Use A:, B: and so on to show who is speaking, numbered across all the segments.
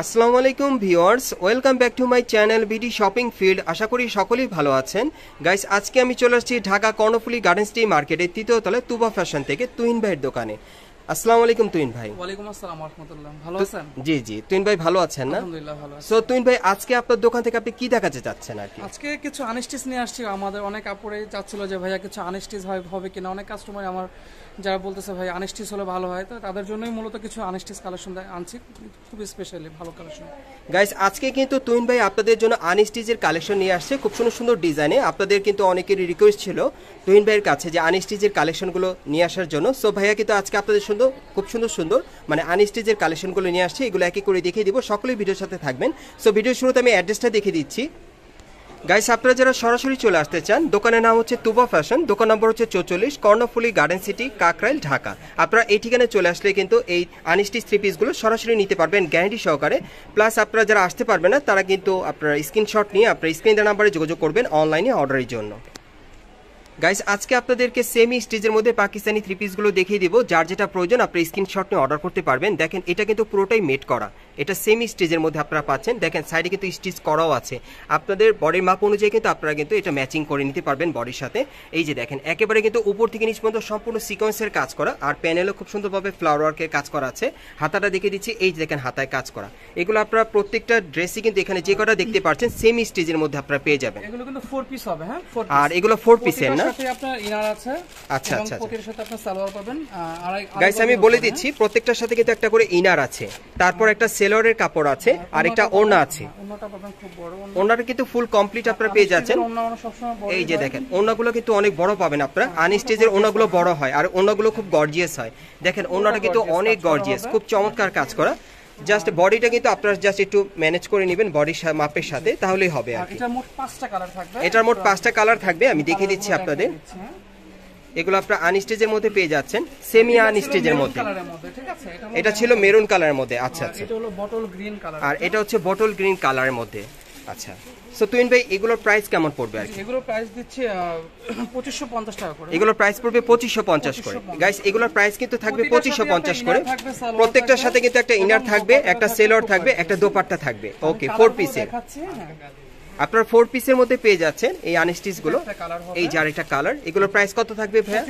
A: আসসালামু আলাইকুম viewers, welcome back to my channel BD shopping field. আশা করি সকলেই ভালো আছেন। গাইস, আজকে আমি চলে আসছি ঢাকা কর্ণফুলী গার্ডেন সিটি মার্কেটের তৃতীয় তলায় তুবা ফ্যাশন থেকে তুহিন ভাইয়ের দোকানে। আসসালামু আলাইকুম তুহিন ভাই।
B: ওয়ালাইকুম আসসালাম ওয়া রাহমাতুল্লাহ। ভালো আছেন?
A: জি জি, তুহিন ভাই ভালো আছেন না?
B: আলহামদুলিল্লাহ ভালো আছি।
A: সো তুহিন ভাই, আজকে আপনার দোকান থেকে আপনি কি দেখাতে চাচ্ছেন আর কি?
B: আজকে কিছু আনস্টিচ নিয়ে আসছি। আমাদের অনেক আপুরে চাচ্ছিল যে ভাইয়া কিছু আনস্টিচ হবে কিনা। অনেক কাস্টমার আমার যারা বলতেছে ভাই আনস্টিচ হলে ভালো হয়, তো তাদের জন্যই মূলত কিছু আনস্টিচ কালেকশন আনছি, খুব স্পেশালি ভালো কালেকশন।
A: গাইস, আজকে কিন্তু তুহিন ভাই আপনাদের জন্য আনস্টিচের কালেকশন নিয়ে আসছে খুব সুন্দর সুন্দর ডিজাইনে। আপনাদের কিন্তু অনেকেরই রিকোয়েস্ট ছিল তুহিন ভাইয়ের কাছে যে আনস্টিচের কালেকশনগুলো নিয়ে আসার জন্য। সো ভাইয়া কিন্তু আজকে আপনাদের সুন্দর খুব সুন্দর সুন্দর মানে আনস্টিচের কালেকশনগুলো নিয়ে আসছে। এগুলো একে করে দেখিয়ে দিব, সকলেই ভিডিওর সাথে থাকবেন। সো ভিডিওর শুরুতে আমি অ্যাড্রেসটা দেখিয়ে দিচ্ছি। গাইস, আপনারা যারা সরাসরি চলে আসতে চান, দোকানের নাম হচ্ছে তুবা ফ্যাশন, দোকান নম্বর হচ্ছে 44, কর্ণফুলী গার্ডেন সিটি, কাকরাইল, ঢাকা। আপনারা এই ঠিকানায় চলে আসলে কিন্তু এই আনস্টিচ থ্রি পিসগুলো সরাসরি নিতে পারবেন গ্যারান্টি সহকারে। প্লাস আপনারা যারা আসতে পারবেন না, তারা কিন্তু আপনারা স্ক্রিনশট নিয়ে আপনার স্ক্রিন দেওয়া নাম্বারে যোগাযোগ করবেন অনলাইনে অর্ডারের জন্য। গাইস, আজকে আপনাদেরকে সেমি স্টিচের মধ্যে পাকিস্তানি থ্রি পিসগুলো দেখিয়ে দিব। যার যেটা প্রয়োজন আপনি স্ক্রিনশট নিয়ে অর্ডার করতে পারবেন। দেখেন, এটা কিন্তু পুরোটাই মেড করা, এটা সেমি স্টিচের মধ্যে আপনারা পাচ্ছেন। দেখেন, সাইডে কিন্তু স্টিচ করাও আছে। আপনাদের বডির মাপ অনুযায়ী কিন্তু আপনারা কিন্তু এটা ম্যাচিং করে নিতে পারবেন বডির সাথে। এই যে দেখেন, একেবারে কিন্তু উপর থেকে নিচ পর্যন্ত সম্পূর্ণ সিকোয়েন্সের কাজ করা, আর প্যানেলও খুব সুন্দরভাবে ফ্লাওয়ার ওয়ার্কের কাজ করা আছে। হাতাটা দেখিয়ে দিচ্ছি, এই যে দেখেন হাতায় কাজ করা। এগুলো আপনারা প্রত্যেকটা ড্রেসই কিন্তু এখানে যে কটা দেখতে পাচ্ছেন সেমি স্টিচের মধ্যে আপনারা পেয়ে যাবেন।
B: এগুলো কিন্তু 4 পিস হবে। হ্যাঁ, 4 পিস।
A: আর এগুলো 4 পিসের না?
B: সাথে আপনার ইনার আছে।
A: আচ্ছা আচ্ছা,
B: প্রতিটার সাথে আপনার সালোয়ার পাবেন।
A: গাইস, আমি বলে দিচ্ছি প্রত্যেকটার সাথে কিন্তু একটা করে ইনার আছে, তারপর একটা সেলরের কাপড় আছে, আর একটা ওড়না আছে।
B: ওড়নাটা পাবেন খুব বড়।
A: ওড়নাটা কিন্তু ফুল কমপ্লিট আপনারা পেয়ে যাচ্ছেন। এই যে দেখেন, ওড়নাগুলো কিন্তু অনেক বড় পাবেন আপনারা। আনস্টিচের ওড়নাগুলো বড় হয় আর ওড়নাগুলো খুব গর্জিয়াস হয়। দেখেন, ওড়নাটা কিন্তু অনেক গর্জিয়াস, খুব চমৎকার কাজ করা। জাস্ট বডিটা কিন্তু আপনারা জাস্ট একটু ম্যানেজ করে নেবেন বডির মাপের সাথে, তাহলেই হবে আর কি।
B: এটার মোট 5টা কালার থাকবে।
A: এটার মোট 5টা কালার থাকবে, আমি দেখিয়ে দিচ্ছি আপনাদের। এগুলো আপনারা আনস্টিচের মধ্যে পেয়ে যাচ্ছেন, সেমি আনস্টিচের মধ্যে। এটা ছিল মেরুন কালারের মধ্যে। আচ্ছা আচ্ছা,
B: এটা হলো বটল গ্রিন কালার,
A: আর এটা হচ্ছে বটল গ্রিন কালারের মধ্যে। আচ্ছা, সো তুহিন ভাই, এগুলোর প্রাইস কেমন পড়বে আর কি?
B: এগুলোর প্রাইস দিচ্ছে 2550 টাকা করে।
A: এগুলোর প্রাইস পড়বে 2550 করে। গাইস, এগুলোর প্রাইস কিন্তু থাকবে 2550 করে। প্রত্যেকটার সাথে কিন্তু একটা ইনার থাকবে, একটা সেলর থাকবে, একটা দোপাট্টা থাকবে। ওকে, 4 পিসের আপনারা 4 পিসের মধ্যে পেয়ে যাচ্ছেন এই আনস্টিচ গুলো। এই যে আরেকটা কালার, এগুলোর প্রাইস কত থাকবে ভাইয়া?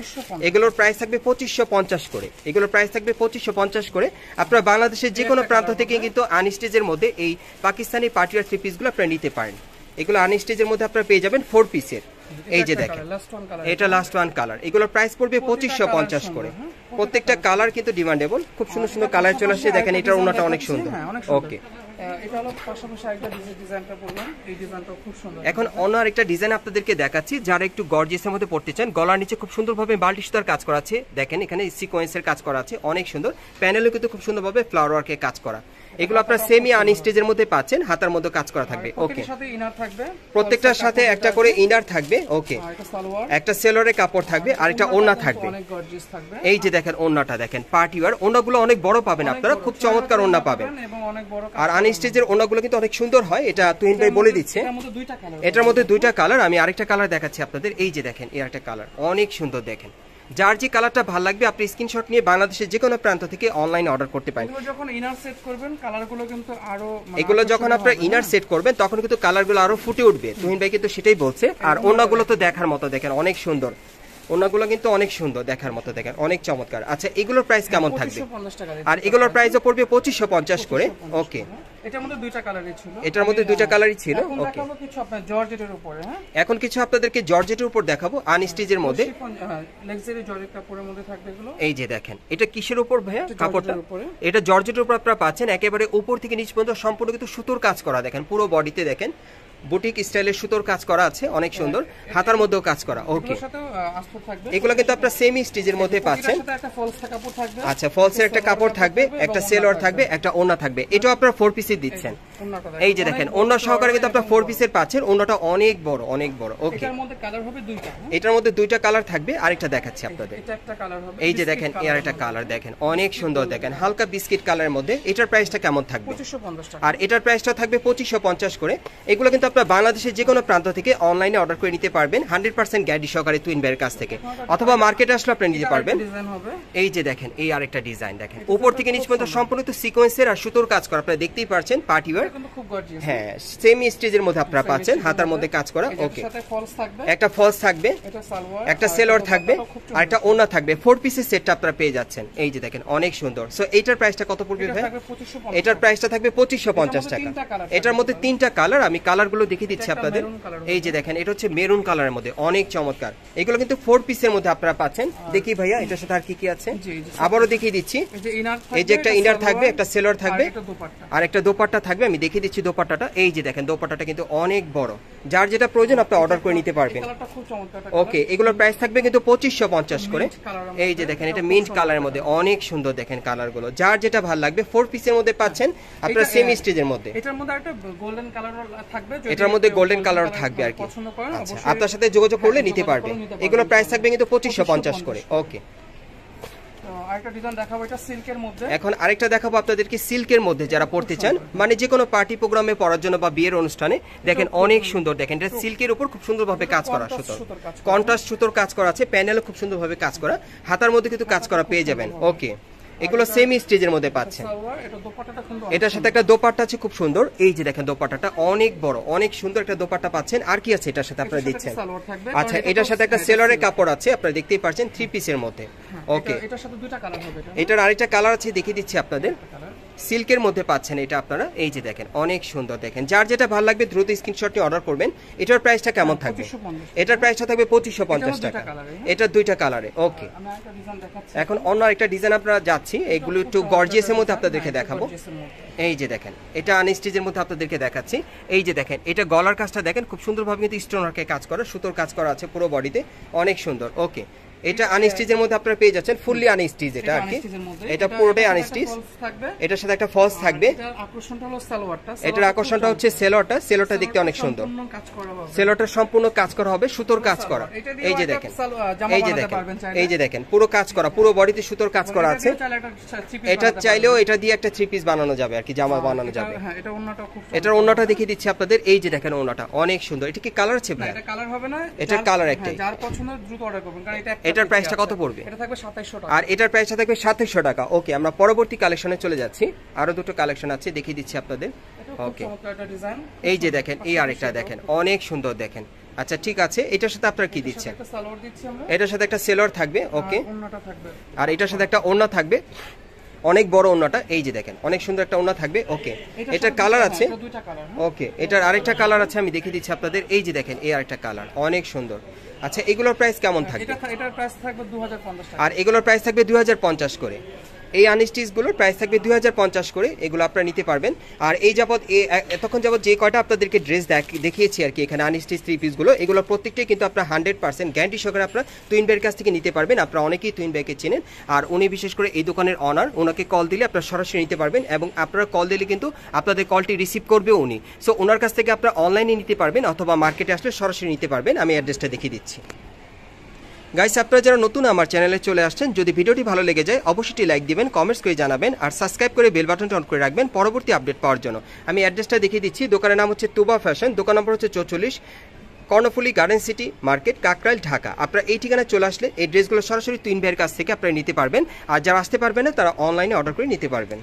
A: এগুলোর প্রাইস থাকবে 2550 করে। এগুলোর প্রাইস থাকবে 2550 করে। আপনারা বাংলাদেশের যে কোনো প্রান্ত থেকে কিন্তু আনস্টিচের মধ্যে এই পাকিস্তানি পার্টিয়ার থ্রি পিসগুলো আপনারা নিতে পারেন। এগুলো আনস্টিচের মধ্যে আপনারা পেয়ে যাবেন 4 পিসের। এই যে দেখেন, এটা লাস্ট ওয়ান কালার। এগুলোর প্রাইস পড়বে 2550 করে। প্রত্যেকটা কালার কিন্তু ডিমান্ডেবল, খুব সুন্দর সুন্দর কালার চলে আসছে। দেখেন, এটার ওনাটা অনেক সুন্দর। ওকে,
B: এটা হলো পাশাপাশি আরেকটা ডিজাইনটা বললাম, এই ডিজাইনটাও খুব সুন্দর।
A: এখন অন্য আরেকটা ডিজাইন আপনাদেরকে দেখাচ্ছি, যারা একটু গর্জিয়াসের মধ্যে পড়তে চান। গলার নিচে খুব সুন্দরভাবে বাল্টি সুতার কাজ করা আছে। দেখেন, এখানে সিকোয়েন্সের কাজ করা আছে, অনেক সুন্দর। প্যানেলও কিন্তু খুব সুন্দরভাবে ফ্লাওয়ার ওয়ার্কের কাজ করা। এগুলো আপনারা সেমি আনস্টিচের মধ্যে পাচ্ছেন, হাতার মধ্যে কাজ করা থাকবে। ওকে, প্রত্যেকটার সাথে একটা করে ইনার থাকবে। ওকে, একটা সেলরের কাপড় থাকবে, আর একটা ওড়না থাকবে। এই যে দেখেন, ওড়নাটা দেখেন, পার্টি ওয়্যার। ওড়নাগুলো অনেক বড় পাবেন আপনারা, খুব চমৎকার ওড়না পাবেন। আর আনস্টিচের ওড়নাগুলো কিন্তু অনেক সুন্দর হয়, এটা তুহিন ভাই বলে দিচ্ছে। এটার মধ্যে 2টা কালার, আমি আরেকটা কালার দেখাচ্ছি আপনাদের। এই যে দেখেন, এই একটা কালার অনেক সুন্দর। দেখেন, যার যে কালারটা ভালো লাগবে আপনি স্ক্রিনশট নিয়ে বাংলাদেশের যে কোনো প্রান্ত থেকে অনলাইন অর্ডার করতে পারেন।
B: যখন ইনার সেট করবেন কালারগুলো কিন্তু আরো,
A: এগুলো যখন আপনারা ইনার সেট করবেন তখন কিন্তু কালারগুলো আরো ফুটে উঠবে। তুহিন ভাই কিন্তু সেটাই বলছে। আর ওড়নাগুলো তো দেখার মতো, দেখেন অনেক সুন্দর। ওড়নাগুলো কিন্তু অনেক সুন্দর দেখার মতো, দেখেন অনেক চমৎকার। আচ্ছা, এগুলোর প্রাইস কেমন থাকবে? আর এগুলোর প্রাইসও পড়বে 2550 করে। ওকে,
B: এটার মধ্যে 2টা কালারই ছিল।
A: এটার মধ্যে 2টা কালারই ছিল। ওকে,
B: কিছু আপনার জর্জেটের উপরে। হ্যাঁ,
A: এখন কিছু আপনাদেরকে জর্জেটের উপর দেখাবো, আনস্টিচের মধ্যে।
B: লাক্সারি জর্জেট কাপড়ের মধ্যে থাকবে এগুলো।
A: এই যে দেখেন, এটা কিসের উপর ভাইয়া কাপড়টা? এটা জর্জেটের উপর আপনারা পাচ্ছেন। একেবারে উপর থেকে নিচ পর্যন্ত সম্পূর্ণ কিন্তু সুতোর কাজ করা। দেখেন, পুরো বডিতে দেখেন বুটিক স্টাইলের সুতোর কাজ করা আছে, অনেক সুন্দর। হাতার মধ্যেও কাজ করা। ওকে, এগুলো কিন্তু আপনারা সেমি স্টিচের মধ্যে পাচ্ছেন। আচ্ছা, ফলসের একটা কাপড় থাকবে, একটা সেলর থাকবে, একটা ওড়না থাকবে। এটাও আপনারা 4 পিসের দিচ্ছেন। এই যে দেখেন, ওড়না সহকারে কিন্তু আপনারা 4 পিসের পাচ্ছেন। ওড়নাটা অনেক বড়, অনেক বড়। ওকে,
B: এটার মধ্যে কালার হবে 2টা।
A: এটার মধ্যে 2টা কালার থাকবে, আরেকটা দেখাচ্ছি আপনাদের।
B: এটা একটা কালার হবে।
A: এই যে দেখেন, এর একটা কালার দেখেন অনেক সুন্দর। দেখেন, হালকা বিস্কিট কালারের মধ্যে। এটার প্রাইসটা কেমন থাকবে?
B: 2550 টাকা।
A: আর এটার প্রাইসটা থাকবে 2550 করে। এগুলো কিন্তু আপনার বাংলাদেশের যে কোনো প্রান্ত থেকে অনলাইনে অর্ডার করে নিতে পারবেন 100% গ্যারান্টি সহকারে তুহিন ভাইয়ের কাছ থেকে, অথবা মার্কেটে আসলে আপনি নিতে পারবেন।
B: ডিজাইন হবে
A: এই যে দেখেন এই আরেকটা ডিজাইন দেখেন, উপর থেকে নিচ পর্যন্ত সম্পূর্ণ সিকোয়েন্সের আর সুতোর কাজ করা, আপনারা দেখতেই পাচ্ছেন পার্টি ওয়্যার।
B: কিন্তু খুব গর্জিয়াস।
A: হ্যাঁ, সেম স্টেজের মধ্যে আপনারা পাচ্ছেন, হাতার মধ্যে কাজ করা। ওকে,
B: সাথে ফলস থাকবে,
A: একটা ফলস থাকবে,
B: এটা সালোয়ার,
A: একটা সেলোয়ার থাকবে, আর একটা ওড়না থাকবে। 4 পিসের সেটটা আপনারা পেয়ে যাচ্ছেন। এই যে দেখেন অনেক সুন্দর। সো এইটার প্রাইসটা কত পড়বে ভাই? এটার প্রাইসটা থাকবে 2550 টাকা। এটার মধ্যে 3টা কালার, আমি কালারগুলো দেখিয়ে দিচ্ছি আপনাদের। এই যে দেখেন এটা হচ্ছে মেরুন কালারের মধ্যে, অনেক চমৎকার। এগুলো কিন্তু 4 পিসের মধ্যে আপনারা পাচ্ছেন। দেখি ভাইয়া এটার সাথে আর কি কি আছে, আবারও দেখিয়ে দিচ্ছি। এই যে একটা ইনার থাকবে, একটা সেলোয়ার থাকবে, আর একটা দোপাট্টা থাকবে। আমি দেখিয়ে দিচ্ছি দোপাট্টাটা। এই যে দেখেন দোপাট্টাটা কিন্তু অনেক বড়, যার যেটা প্রয়োজন আপনি অর্ডার করে নিতে পারবেন। ওকে, এগুলোর প্রাইস থাকবে কিন্তু 2550 করে। এই যে দেখেন এটা মিন্ট কালারের মধ্যে, অনেক সুন্দর দেখেন কালারগুলো, যার যেটা ভালো লাগবে। 4 পিসের মধ্যে পাচ্ছেন আপনারা সেমি স্টেজের মধ্যে।
B: এটার মধ্যে একটা গোল্ডেন কালার থাকবে,
A: এটার মধ্যে গোল্ডেন কালার থাকবে আর কি। আচ্ছা, আপনার সাথে যোগাযোগ করলে নিতে পারবে। এগুলোর প্রাইস থাকবে কিন্তু 2550 করে। ওকে,
B: আরেকটা ডিজাইন দেখাবো, এটা সিল্কের মধ্যে।
A: এখন আরেকটা দেখাবো আপনাদেরকে সিল্কের মধ্যে, যারা পড়তে চান, মানে যে কোনো পার্টি প্রোগ্রামে পরার জন্য বা বিয়ের অনুষ্ঠানে। দেখেন অনেক সুন্দর, দেখেন এটা সিল্কের উপর খুব সুন্দরভাবে কাজ করা, সুতোর কন্ট্রাস্ট সুতোর কাজ করা আছে, প্যানেলও খুব সুন্দরভাবে কাজ করা, হাতার মধ্যে কিন্তু কাজ করা পেয়ে যাবেন। ওকে, এগুলো সেমি স্টেজের মধ্যে পাচ্ছেন। এটার সাথে একটা দোপাট্টা আছে খুব সুন্দর। এই যে দেখেন দোপাট্টাটা অনেক বড়, অনেক সুন্দর একটা দোপাট্টা পাচ্ছেন। আর কি আছে এটার সাথে আপনারা দিচ্ছেন? আচ্ছা, এটার সাথে একটা সেলরের কাপড় আছে, আপনারা দেখতেই পাচ্ছেন 3 পিসের মধ্যে। ওকে,
B: এটার সাথে দুটো কালার হবে।
A: এটার আরেকটা কালার আছে, দেখিয়ে দিচ্ছি আপনাদের। সিল্কের মধ্যে পাচ্ছেন এটা আপনারা। এই যে দেখেন অনেক সুন্দর, দেখেন যার যেটা ভালো লাগবে দ্রুত স্ক্রিনশট নিয়ে অর্ডার করবেন। এটার প্রাইসটা কেমন থাকবে? এটার প্রাইসটা থাকবে 2550 টাকা। এটা দুইটা কালারে। ওকে, এখন অন্য একটা ডিজাইন আপনারা যাচ্ছি, এগুলো একটু গর্জিয়াসের মধ্যে আপনাদেরকে দেখাবো। এই যে দেখেন এটা আনস্টিচের মধ্যে আপনাদেরকে দেখাচ্ছি। এই যে দেখেন এটা গলার কাজটা দেখেন খুব সুন্দরভাবে কিন্তু স্টোন ওয়ার্কে কাজ করা, সুতোর কাজ করা আছে পুরো বডিতে, অনেক সুন্দর। ওকে, এটা আনস্টিচের মধ্যে আপনারা পেয়ে যাচ্ছেন, ফুললি আনস্টিচ এটা আর কি। এটা পুরোটাই আনস্টিচ, এটার সাথে একটা ফলস থাকবে। এটার আকর্ষণটা হচ্ছে সেলোয়ারটা, সেলোয়ারটা দেখতে অনেক সুন্দর, সেলোয়ারটা সম্পূর্ণ কাজ করা হবে, সুতোর কাজ করা। এই যে দেখেন, এই যে দেখেন, এই যে দেখেন পুরো কাজ করা, পুরো বডিতে সুতোর কাজ করা আছে। এটা চাইলেও এটা দিয়ে একটা 3 পিস বানানো যাবে আর কি, জামা বানানো যাবে। এটার ওড়নাটা দেখিয়ে দিচ্ছি আপনাদের। এই যে দেখেন ওড়নাটা অনেক সুন্দর। এটা কি কালার আছে ভাই?
B: এটা কালার হবে না,
A: এটা কালার একটাই।
B: যার পছন্দ দ্রুত অর্ডার করবেন, কারণ এটা
A: এটার প্রাইসটা কত পড়বে?
B: এটা থাকবে 2700 টাকা।
A: আর এটার প্রাইসটা থাকবে 2700 টাকা। ওকে, আমরা পরবর্তী কালেকশনে চলে যাচ্ছি। আরো দুটো কালেকশন আছে, দেখিয়ে দিচ্ছি আপনাদের। ওকে, এই যে দেখেন এই আরেকটা দেখেন অনেক সুন্দর দেখেন। আচ্ছা ঠিক আছে, এটার সাথে আপনারা কি দিচ্ছেন? এটার সাথে একটা সেলোয়ার থাকবে। ওকে, আর এটার সাথে একটা ওড়না থাকবে, অনেক বড় ওড়নাটা। এই যে দেখেন অনেক সুন্দর একটা ওড়না থাকবে। ওকে, এটার কালার আছে। ওকে, এটার আরেকটা কালার আছে, আমি দেখিয়ে দিচ্ছি আপনাদের। এই যে দেখেন এই আরেকটা কালার অনেক সুন্দর। আচ্ছা, এগুলোর প্রাইস কেমন থাকবে?
B: এটার প্রাইস থাকবে 2050 টাকা।
A: আর এগুলোর প্রাইস থাকবে 2050 করে। এই আনস্টিচগুলোর প্রাইস থাকবে 2050 করে। এগুলো আপনারা নিতে পারবেন। আর এই যাবত এতক্ষণ যাবত যে কয়টা আপনাদেরকে ড্রেস দেখিয়েছি আর কি, এখানে আনস্টিচ 3 পিসগুলো, এগুলো প্রত্যেকটাই কিন্তু আপনারা 100% গ্যারান্টি সহকারে আপনারা তুহিন ভাইয়ের কাছ থেকে নিতে পারবেন। আপনারা অনেকেই তুহিন ভাইকে চেনেন, আর উনি বিশেষ করে এই দোকানের অনার। ওনাকে কল দিলে আপনারা সরাসরি নিতে পারবেন, এবং আপনারা কল দিলে কিন্তু আপনাদের কলটি রিসিভ করবে উনি। সো ওনার কাছ থেকে আপনারা অনলাইনে নিতে পারবেন, অথবা মার্কেটে আসলে সরাসরি নিতে পারবেন। আমি অ্যাড্রেসটা দেখিয়ে দিচ্ছি। গাইস, আপনারা যারা নতুন আমার চ্যানেলে চলে আসছেন, যদি ভিডিওটি ভালো লেগে যায় অবশ্যই লাইক দিবেন, কমেন্টস করে জানাবেন, আর সাবস্ক্রাইব করে বেল বাটনটা অন করে রাখবেন পরবর্তী আপডেট পাওয়ার জন্য। আমি অ্যাড্রেসটা দেখিয়ে দিচ্ছি। দোকানের নাম হচ্ছে তুবা ফ্যাশন, দোকান নম্বর হচ্ছে 44, Karnaphuli garden city market, Kakrail, Dhaka. আপনারা এই ঠিকানায় চলে আসলে এই ড্রেসগুলো সরাসরি তুহিন ভাইয়ের কাছ থেকে আপনারা নিতে পারবেন। আর যারা আসতে পারবেন না তারা অনলাইনে অর্ডার করে নিতে পারবেন।